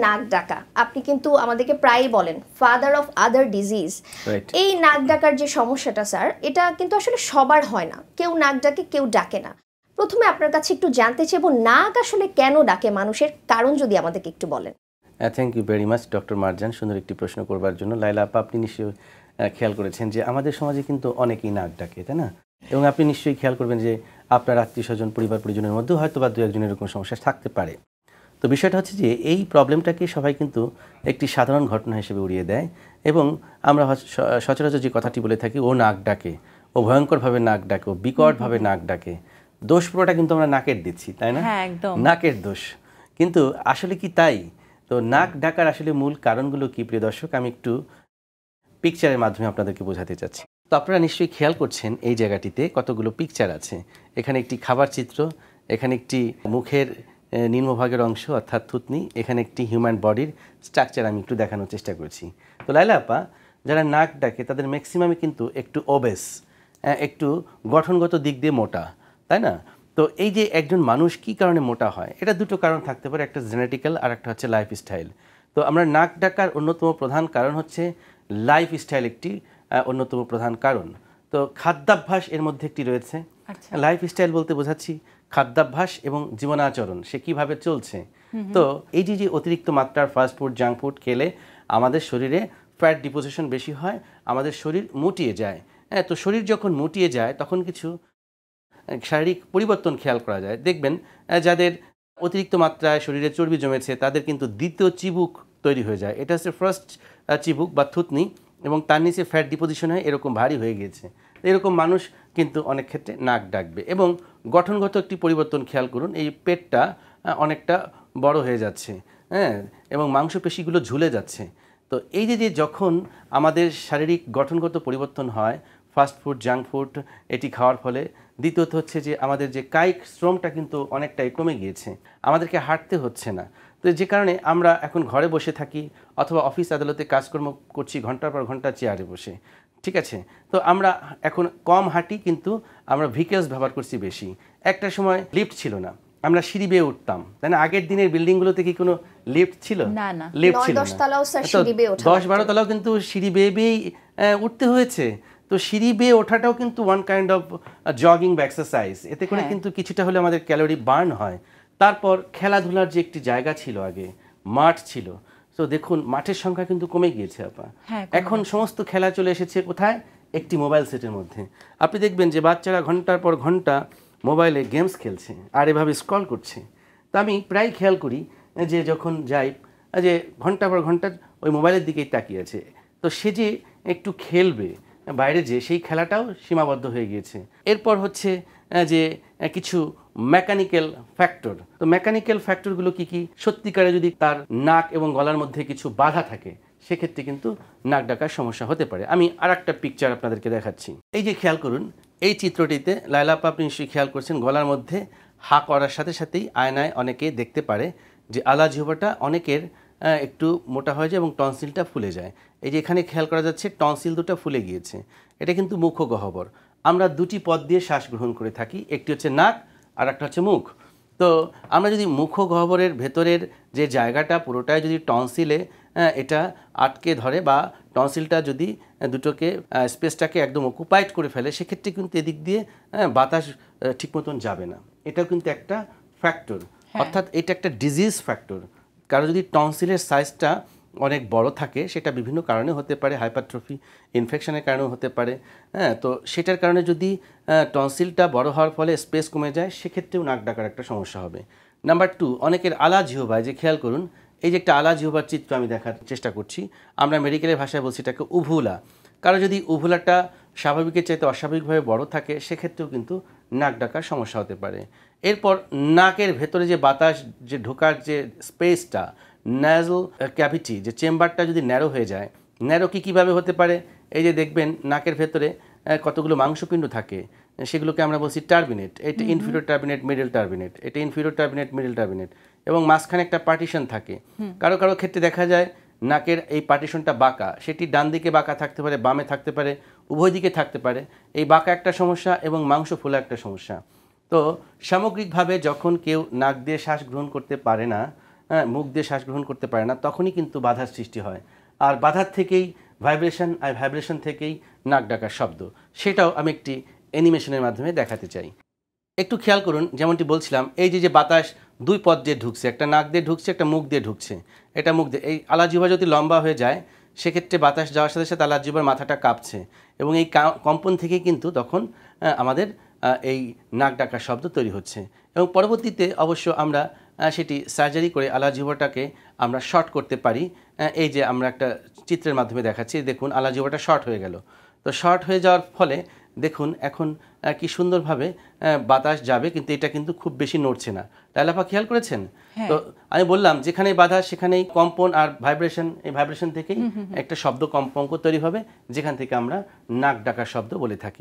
নাক ডাকা, আপনি কিন্তু আমাদেরকে প্রায়ই বলেন ফাদার অফ আদার ডিজিজ। এই নাক ডাকার যে সমস্যাটা স্যার, এটা কিন্তু আসলে সবার হয় না, কেউ নাক ডাকে কেউ ডাকে না। প্রথমে আপনার কাছে একটু জানতে চাইবো নাক আসলে কেন ডাকে মানুষের, কারণ যদি আমাদেরকে একটু বলেন। Thank you very much doctor Marjan, সুন্দর একটি প্রশ্ন করবার জন্য। লাইলা আপা, আপনি নিশ্চয়ই খেয়াল করেছেন যে আমাদের সমাজে কিন্তু অনেকেই নাক ডাকে, তাই না? এবং আপনি নিশ্চয়ই খেয়াল করবেন যে আপনার আত্মীয় স্বজন পরিবার পরিজনের মধ্যেও হয়তো বা দু একজনের এরকম সমস্যা থাকতে পারে। তো বিষয়টা হচ্ছে যে এই প্রবলেমটাকে সবাই কিন্তু একটি সাধারণ ঘটনা হিসেবে উড়িয়ে দেয়, এবং আমরা সচরাচর যে কথাটি বলে থাকি, ও নাক ডাকে, ও ভয়ঙ্করভাবে নাক ডাকে, ও বিকটভাবে নাক ডাকে, দোষ পুরোটা কিন্তু আমরা নাকের দিচ্ছি, তাই না? নাকের দোষ। কিন্তু আসলে কি তাই? তো নাক ডাকার আসলে মূল কারণগুলো কি, প্রিয় দর্শক, আমি একটু পিকচারের মাধ্যমে আপনাদেরকে বোঝাতে চাচ্ছি। তো আপনারা নিশ্চয়ই খেয়াল করছেন এই জায়গাটিতে কতগুলো পিকচার আছে। এখানে একটি খাবার চিত্র, এখানে একটি মুখের নিম্নভাগের অংশ অর্থাৎ থুতনি, এখানে একটি হিউম্যান বডির স্ট্রাকচার আমি একটু দেখানোর চেষ্টা করছি। তো লাইলা আপা, যারা নাক ডাকে তাদের ম্যাক্সিমামই কিন্তু একটু ওবেস, একটু গঠনগত দিক দিয়ে মোটা, তাই না? তো এই যে একজন মানুষ কি কারণে মোটা হয়, এটা দুটো কারণ থাকতে পারে, একটা জেনেটিক্যাল আর একটা হচ্ছে লাইফস্টাইল। তো আমরা নাক ডাকার অন্যতম প্রধান কারণ হচ্ছে লাইফস্টাইল, একটি অন্যতম প্রধান কারণ। তো খাদ্যাভ্যাস এর মধ্যে একটি রয়েছে। লাইফস্টাইল বলতে বোঝাচ্ছি খাদ্যাভ্যাস এবং জীবনাচরণ, সে কিভাবে চলছে। তো এই যে অতিরিক্ত মাত্রার ফাস্টফুড জাঙ্ক ফুড খেলে আমাদের শরীরে ফ্যাট ডিপোজিশন বেশি হয়, আমাদের শরীর মুটিয়ে যায়। হ্যাঁ, তো শরীর যখন মুটিয়ে যায় তখন কিছু শারীরিক পরিবর্তন খেয়াল করা যায়। দেখবেন যাদের অতিরিক্ত মাত্রায় শরীরে চর্বি জমেছে তাদের কিন্তু দ্বিতীয় চিবুক তৈরি হয়ে যায়। এটা হচ্ছে ফার্স্ট চিবুক বা থুতনি, এবং তার নিচে ফ্যাট ডিপোজিশন হয়ে এরকম ভারী হয়ে গিয়েছে। এরকম মানুষ কিন্তু অনেক ক্ষেত্রে নাক ডাকবে। এবং গঠনগত একটি পরিবর্তন খেয়াল করুন, এই পেটটা অনেকটা বড় হয়ে যাচ্ছে, হ্যাঁ, এবং মাংসপেশিগুলো ঝুলে যাচ্ছে। তো এই যে যখন আমাদের শারীরিক গঠনগত পরিবর্তন হয় ফাস্টফুড জাঙ্ক ফুড এটি খাওয়ার ফলে, দ্বিতীয়ত হচ্ছে যে আমাদের যে কায়িক শ্রমটা কিন্তু অনেকটাই কমে গিয়েছে, আমাদেরকে হাঁটতে হচ্ছে না। তো যে কারণে আমরা এখন ঘরে বসে থাকি অথবা অফিস আদালতে কাজকর্ম করছি ঘন্টার পর ঘন্টা চেয়ারে বসে, ঠিক আছে? তো আমরা এখন কম হাঁটি, কিন্তু আমরা ভেহিকেলস ব্যবহার করছি বেশি। একটা সময় লিফট ছিল না, আমরা সিঁড়ি বেয়ে উঠতাম, তাই না? আগের দিনের বিল্ডিংগুলোতে কি কোনো লিফট ছিল? না, লিফট ছিল না। 10-12 তলাও কিন্তু সিঁড়ি বেয়ে বেয়েই উঠতে হয়েছে। তো সিঁড়ি বেয়ে ওঠাটাও কিন্তু ওয়ান কাইন্ড অফ জগিং বা এক্সারসাইজ, এতে করে কিন্তু কিছুটা হলে আমাদের ক্যালোরি বার্ন হয়। তারপর খেলাধুলার যে একটি জায়গা ছিল, আগে মাঠ ছিল, তো দেখুন মাঠের সংখ্যা কিন্তু কমে গিয়েছে আপা। এখন সমস্ত খেলা চলে এসেছে কোথায়? একটি মোবাইল সেটের মধ্যে। আপনি দেখবেন যে বাচ্চারা ঘন্টার পর ঘন্টা মোবাইলে গেমস খেলছে আর এভাবে স্ক্রল করছে। তো আমি প্রায় খেয়াল করি যে যখন যাই, যে ঘন্টার পর ঘন্টা ওই মোবাইলের দিকেই তাকিয়ে আছে। তো সে যে একটু খেলবে বাইরে, যে সেই খেলাটাও সীমাবদ্ধ হয়ে গিয়েছে। এরপর হচ্ছে যে কিছু মেকানিক্যাল ফ্যাক্টর। তো মেকানিক্যাল ফ্যাক্টরগুলো কি কি? সত্যিকারে যদি তার নাক এবং গলার মধ্যে কিছু বাধা থাকে সেক্ষেত্রে কিন্তু নাক ডাকার সমস্যা হতে পারে। আমি আর একটা পিকচার আপনাদেরকে দেখাচ্ছি। এই যে খেয়াল করুন এই চিত্রটিতে, লাইলা আপা আপনি নিশ্চয়ই খেয়াল করছেন, গলার মধ্যে হা করার সাথে সাথেই আয়নায় অনেকে দেখতে পারে যে আলা জিহ্বাটা অনেকের একটু মোটা হয়ে যায় এবং টনসিলটা ফুলে যায়। এই যে এখানে খেয়াল করা যাচ্ছে টনসিল দুটো ফুলে গিয়েছে। এটা কিন্তু মুখগহ্বর। আমরা দুটি পথ দিয়ে শ্বাস গ্রহণ করে থাকি, একটি হচ্ছে নাক আর একটা হচ্ছে মুখ। তো আমরা যদি মুখগহ্বরের ভেতরের যে জায়গাটা পুরোটাই যদি টনসিলে এটা আটকে ধরে, বা টনসিলটা যদি দুটোকে স্পেসটাকে একদম অকুপাইড করে ফেলে, সেক্ষেত্রে কিন্তু এদিক দিয়ে বাতাস ঠিক মতন যাবে না। এটাও কিন্তু একটা ফ্যাক্টর, অর্থাৎ এটা একটা ডিজিজ ফ্যাক্টর। কারণ যদি টনসিলের সাইজটা অনেক বড় থাকে, সেটা বিভিন্ন কারণে হতে পারে, হাইপারট্রফি ইনফেকশনের কারণেও হতে পারে। হ্যাঁ, তো সেটার কারণে যদি টনসিলটা বড় হওয়ার ফলে স্পেস কমে যায়, সেক্ষেত্রেও নাক ডাকার একটা সমস্যা হবে। নাম্বার 2, অনেকের আলা জিহ্বায়, যে খেয়াল করুন এই যে একটা আলা জিহ্বার চিত্র আমি দেখার চেষ্টা করছি, আমরা মেডিকেলের ভাষায় বলছি এটাকে উভুলা। কারো যদি উভুলাটা স্বাভাবিকের চাইতে অস্বাভাবিকভাবে বড় থাকে, সেক্ষেত্রেও কিন্তু নাক ডাকার সমস্যা হতে পারে। এরপর নাকের ভেতরে যে বাতাস যে ঢোকার যে স্পেসটা, ন্যাজল ক্যাভিটি যে চেম্বারটা যদি ন্যারো হয়ে যায়, ন্যারো কীভাবে হতে পারে? এই যে দেখবেন নাকের ভেতরে কতগুলো মাংসপিণ্ড থাকে, সেগুলোকে আমরা বলছি টার্বিনেট। এটা ইনফিরিয়র টার্বিনেট, মিডল টার্বিনেট, এটা ইনফিরিয়র টার্বিনেট, মিডল টার্বিনেট, এবং মাঝখানে একটা পার্টিশন থাকে। কারো কারো ক্ষেত্রে দেখা যায় নাকের এই পার্টিশনটা বাঁকা, সেটি ডান দিকে বাঁকা থাকতে পারে, বামে থাকতে পারে, উভয় দিকে থাকতে পারে। এই বাঁকা একটা সমস্যা এবং মাংস ফোলা একটা সমস্যা। তো সামগ্রিকভাবে যখন কেউ নাক দিয়ে শ্বাস গ্রহণ করতে পারে না, মুখ দিয়ে শ্বাস গ্রহণ করতে পারে না, তখনই কিন্তু বাধার সৃষ্টি হয়। আর বাধার থেকেই ভাইব্রেশন, আর ভাইব্রেশন থেকেই নাক ডাকার শব্দ। সেটাও আমি একটি অ্যানিমেশনের মাধ্যমে দেখাতে চাই। একটু খেয়াল করুন, যেমনটি বলছিলাম, এই যে বাতাস দুই পথ দিয়ে ঢুকছে, একটা নাক দিয়ে ঢুকছে, একটা মুখ দিয়ে ঢুকছে। এটা মুখ দিয়ে, এই আলাজিহ্বা যদি লম্বা হয়ে যায় সেক্ষেত্রে বাতাস যাওয়ার সাথে সাথে আলাজিহ্বার মাথাটা কাঁপছে, এবং এই কম্পন থেকে কিন্তু তখন আমাদের এই নাক ডাকার শব্দ তৈরি হচ্ছে। এবং পরবর্তীতে অবশ্য আমরা সেটি সার্জারি করে আলাজিহ্বাটাকে আমরা শর্ট করতে পারি। এই যে আমরা একটা চিত্রের মাধ্যমে দেখাচ্ছি, দেখুন আলাজিহ্বাটা শর্ট হয়ে গেল। তো শর্ট হয়ে যাওয়ার ফলে দেখুন এখন কি সুন্দরভাবে বাতাস যাবে, কিন্তু এটা কিন্তু খুব বেশি নড়ছে না। লাইলাপা খেয়াল করেছেন? তো আমি বললাম যেখানেই বাধা সেখানেই কম্পন আর ভাইব্রেশন, এই ভাইব্রেশন থেকেই একটা শব্দ কম্পাঙ্ক তৈরি হবে, যেখান থেকে আমরা নাক ডাকার শব্দ বলে থাকি।